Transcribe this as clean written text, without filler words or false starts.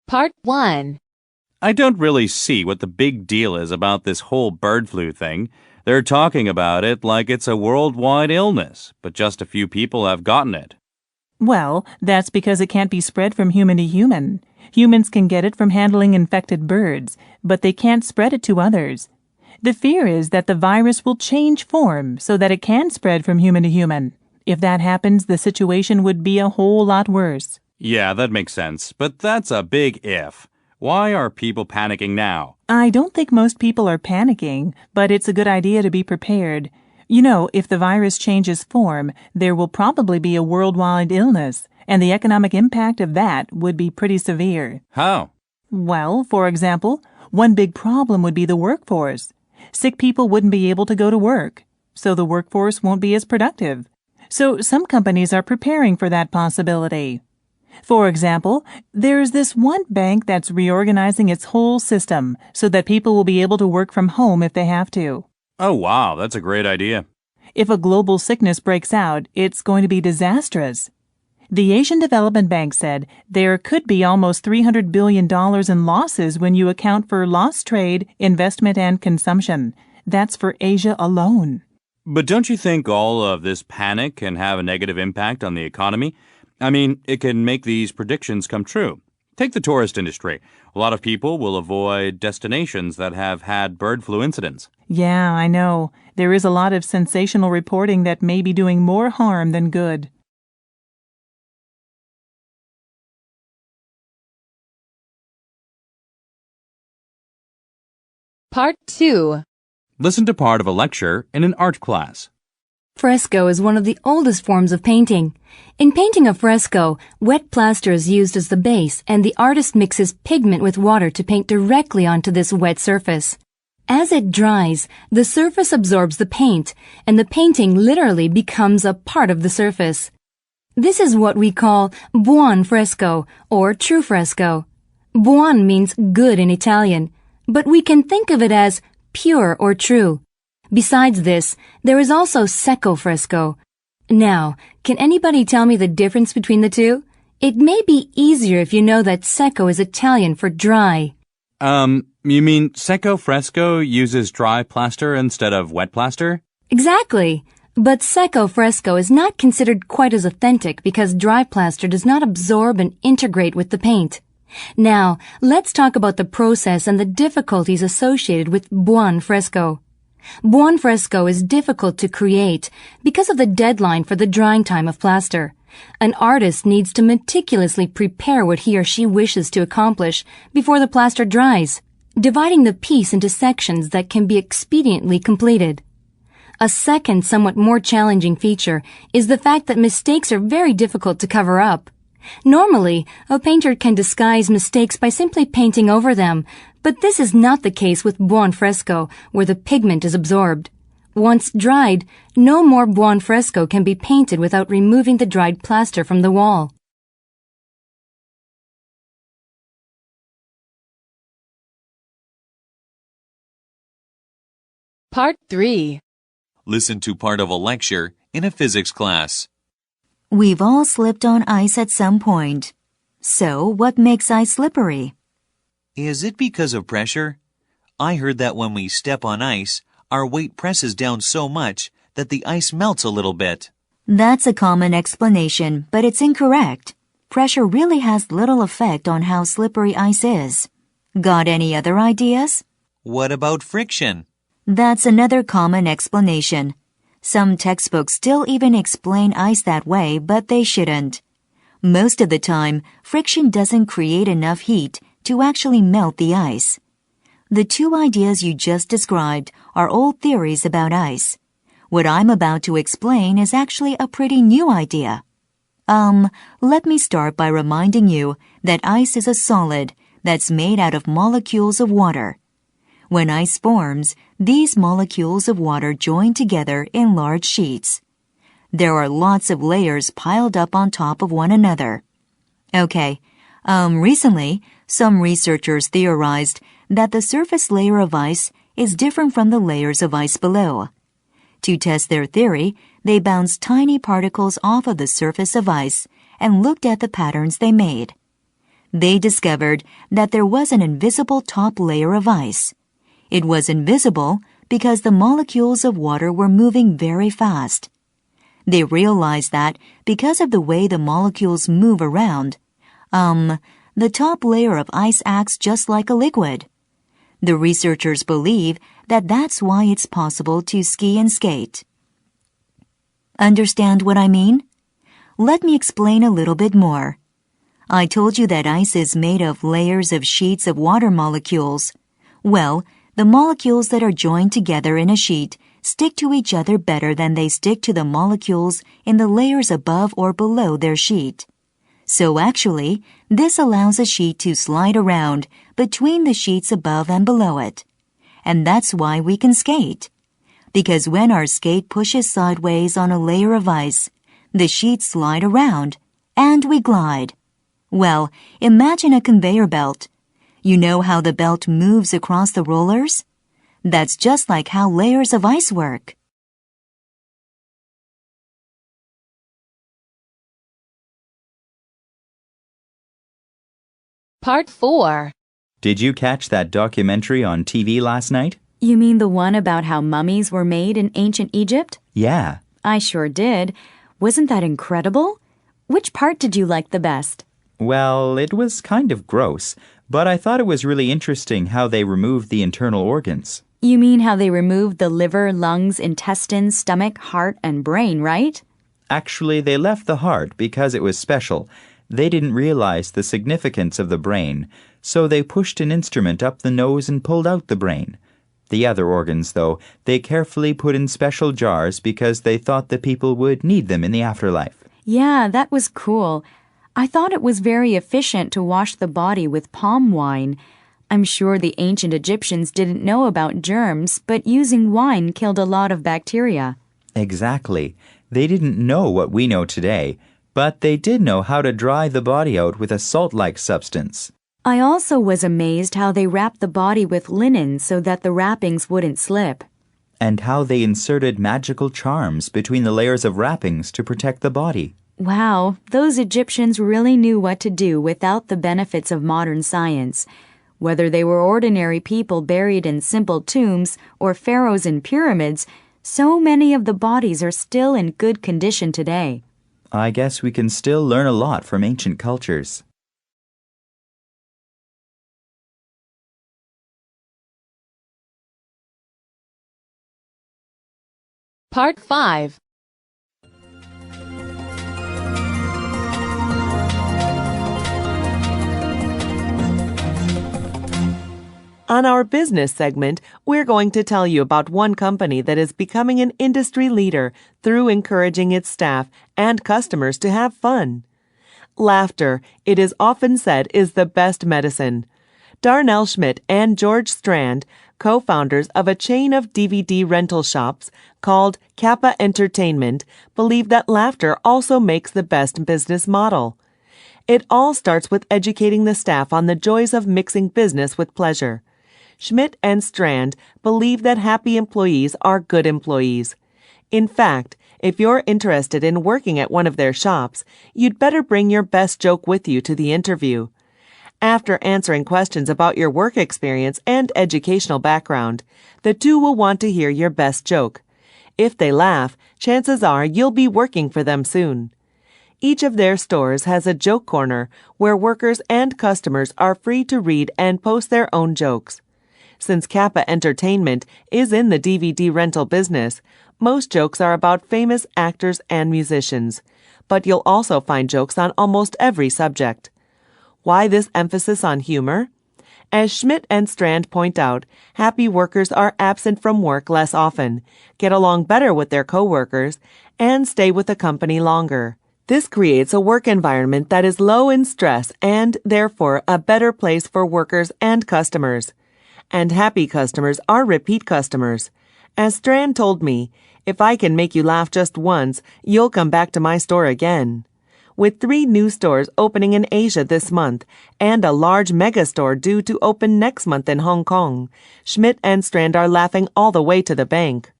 Part 1. I don't really see what the big deal is about this whole bird flu thing. They're talking about it like it's a worldwide illness, but just a few people have gotten it. Well, that's because it can't be spread from human to human. Humans can get it from handling infected birds, but they can't spread it to others. The fear is that the virus will change form so that it can spread from human to human. If that happens, the situation would be a whole lot worse. Yeah, that makes sense, but that's a big if. Why are people panicking now? I don't think most people are panicking, but it's a good idea to be prepared. You know, if the virus changes form, there will probably be a worldwide illness, and the economic impact of that would be pretty severe. How? Well, for example, one big problem would be the workforce. Sick people wouldn't be able to go to work, so the workforce won't be as productive. So some companies are preparing for that possibility. For example, there's this one bank that's reorganizing its whole system so that people will be able to work from home if they have to. Oh, wow, that's a great idea. If a global sickness breaks out, it's going to be disastrous. The Asian Development Bank said there could be almost $300 billion in losses when you account for lost trade, investment, and consumption. That's for Asia alone. But don't you think all of this panic can have a negative impact on the economy? I mean, it can make these predictions come true. Take the tourist industry. A lot of people will avoid destinations that have had bird flu incidents. Yeah, I know. There is a lot of sensational reporting that may be doing more harm than good. Part 2. Listen to part of a lecture in an art class. Fresco is one of the oldest forms of painting. In painting a fresco, wet plaster is used as the base, and the artist mixes pigment with water to paint directly onto this wet surface. As it dries, the surface absorbs the paint, and the painting literally becomes a part of the surface. This is what we call buon fresco, or true fresco. Buon means good in Italian, but we can think of it as pure or true. Besides this, there is also secco fresco. Now, can anybody tell me the difference between the two? It may be easier if you know that secco is Italian for dry. You mean secco fresco uses dry plaster instead of wet plaster? Exactly. But secco fresco is not considered quite as authentic because dry plaster does not absorb and integrate with the paint. Now, let's talk about the process and the difficulties associated with buon fresco. Buon fresco is difficult to create because of the deadline for the drying time of plaster. An artist needs to meticulously prepare what he or she wishes to accomplish before the plaster dries, dividing the piece into sections that can be expediently completed. A second, somewhat more challenging feature is the fact that mistakes are very difficult to cover up. Normally, a painter can disguise mistakes by simply painting over them, but this is not the case with buon fresco, where the pigment is absorbed. Once dried, no more buon fresco can be painted without removing the dried plaster from the wall. Part 3. Listen to part of a lecture in a physics class. We've all slipped on ice at some point. So, what makes ice slippery? Is it because of pressure? I heard that when we step on ice, our weight presses down so much that the ice melts a little bit. That's a common explanation, but it's incorrect. Pressure really has little effect on how slippery ice is. Got any other ideas? What about friction? That's another common explanation. Some textbooks still even explain ice that way, but they shouldn't. Most of the time, friction doesn't create enough heat to actually melt the ice. The two ideas you just described are old theories about ice. What I'm about to explain is actually a pretty new idea. Let me start by reminding you that ice is a solid that's made out of molecules of water. When ice forms, these molecules of water join together in large sheets. There are lots of layers piled up on top of one another. Recently, some researchers theorized that the surface layer of ice is different from the layers of ice below. To test their theory, they bounced tiny particles off of the surface of ice and looked at the patterns they made. They discovered that there was an invisible top layer of ice. It was invisible because the molecules of water were moving very fast. They realized that because of the way the molecules move around, the top layer of ice acts just like a liquid. The researchers believe that that's why it's possible to ski and skate. Understand what I mean? Let me explain a little bit more. I told you that ice is made of layers of sheets of water molecules. Well, the molecules that are joined together in a sheet stick to each other better than they stick to the molecules in the layers above or below their sheet. So actually, this allows a sheet to slide around between the sheets above and below it. And that's why we can skate. Because when our skate pushes sideways on a layer of ice, the sheets slide around, and we glide. Well, imagine a conveyor belt. You know how the belt moves across the rollers? That's just like how layers of ice work. Part 4. Did you catch that documentary on TV last night? You mean the one about how mummies were made in ancient Egypt? Yeah. I sure did. Wasn't that incredible? Which part did you like the best? Well, it was kind of gross, but I thought it was really interesting how they removed the internal organs. You mean how they removed the liver, lungs, intestines, stomach, heart, and brain, right? Actually, they left the heart because it was special. They didn't realize the significance of the brain, so they pushed an instrument up the nose and pulled out the brain. The other organs, though, they carefully put in special jars because they thought the people would need them in the afterlife. Yeah, that was cool. I thought it was very efficient to wash the body with palm wine. I'm sure the ancient Egyptians didn't know about germs, but using wine killed a lot of bacteria. Exactly. They didn't know what we know today, but they did know how to dry the body out with a salt-like substance. I also was amazed how they wrapped the body with linen so that the wrappings wouldn't slip. And how they inserted magical charms between the layers of wrappings to protect the body. Wow, those Egyptians really knew what to do without the benefits of modern science. Whether they were ordinary people buried in simple tombs or pharaohs in pyramids, so many of the bodies are still in good condition today. I guess we can still learn a lot from ancient cultures. Part 5. On our business segment, we're going to tell you about one company that is becoming an industry leader through encouraging its staff and customers to have fun. Laughter, it is often said, is the best medicine. Darnell Schmidt and George Strand, co-founders of a chain of DVD rental shops called Kappa Entertainment, believe that laughter also makes the best business model. It all starts with educating the staff on the joys of mixing business with pleasure. Schmidt and Strand believe that happy employees are good employees. In fact, if you're interested in working at one of their shops, you'd better bring your best joke with you to the interview. After answering questions about your work experience and educational background, the two will want to hear your best joke. If they laugh, chances are you'll be working for them soon. Each of their stores has a joke corner where workers and customers are free to read and post their own jokes. Since Kappa Entertainment is in the DVD rental business, most jokes are about famous actors and musicians, but you'll also find jokes on almost every subject. Why this emphasis on humor? As Schmidt and Strand point out, happy workers are absent from work less often, get along better with their coworkers, and stay with the company longer. This creates a work environment that is low in stress and, therefore, a better place for workers and customers. And happy customers are repeat customers. As Strand told me, if I can make you laugh just once, you'll come back to my store again. With 3 new stores opening in Asia this month and a large mega store due to open next month in Hong Kong, Schmidt and Strand are laughing all the way to the bank.